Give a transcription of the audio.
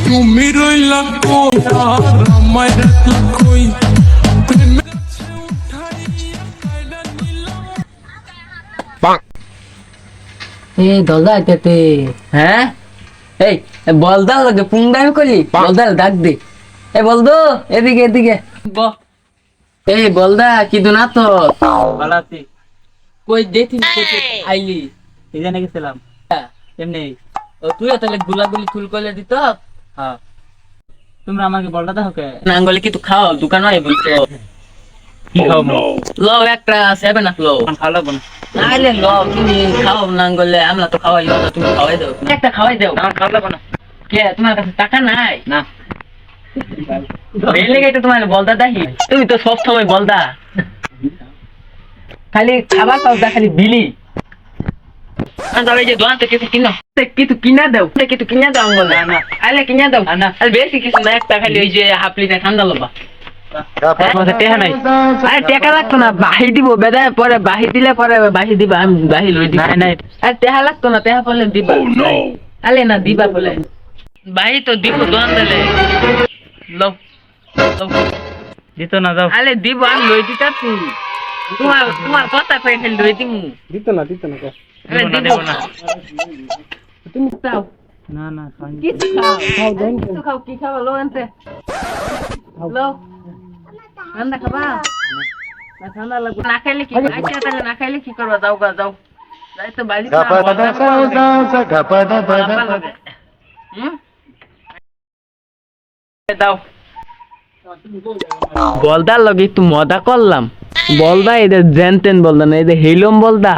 তুমি রইলা কই আর আমায় রাখলা কই প্রেমের আছে উঠাইয়া কাইলা নিলাম এই দলদা আইতেতে হ্যাঁ এই বলদা লাগে পুংদামি করলি বলদা ডাক দে এই বলদো এদিকে এদিকে এই বলদা কি দুনা তো বালাতি কই দেখি আইলি এই জানে গেছিলাম এমনি ও তুই তাহলে গুলাগুলি ফুল করে দিত হ্যাঁ তোমরা আমাকে বলটা দাও কে নাঙ্গলে কি তুই খাও দোকান হয় বলছো কি খাও লো একটা 7 আপ লো ভালো লাগবে না নাইলে লো তুমি খাও নাঙ্গলে আমরা তো খাওয়াই না তুমি খাওয়াই দাও একটা খাওয়াই দাও আমার ভালো লাগবে না কে তোমার কাছে টাকা নাই না এই লেগে তো তোমার বলদা দেখি তুমি তো সব সময় বলদা খালি খাবার খাও খালি বিলি যে দোকান থেকে কিছু কিনা দাও কিছু কিনা দাও বলে আলে কিনা দাও আরে বেশি কিছু না একটা খালি ওই যে হাফ লিটার ঠান্ডা লবা টেহা নাই আরে টাকা লাগতো না বাহি দিব বেদা পরে বাহি দিলে পরে বাহি দিবা আমি বাহি লই দিব নাই আরে টাকা লাগতো না টাকা পড়লে দিবা আলে না দিবা বলে বাহি তো দিব দোকান দিলে লও দিত না যাও আলে দিব আমি লই দিতা তুই তোমার কথা কই খালি লই দিমু দিত না আরে দেব দিব না তুমি চাও না না খাই কিছু খাও কিছু খাও কি খাও লো আনতে লো ঠান্ডা খাবা না ঠান্ডা লাগবে না খাইলে কি আইতে তাহলে না খাইলে কি করবা যাও গা যাও যাই তো বাড়ি দাও বলদার লগে একটু মজা করলাম বলদা এদের জেনতেন বলদা না এদের হেলম বলদা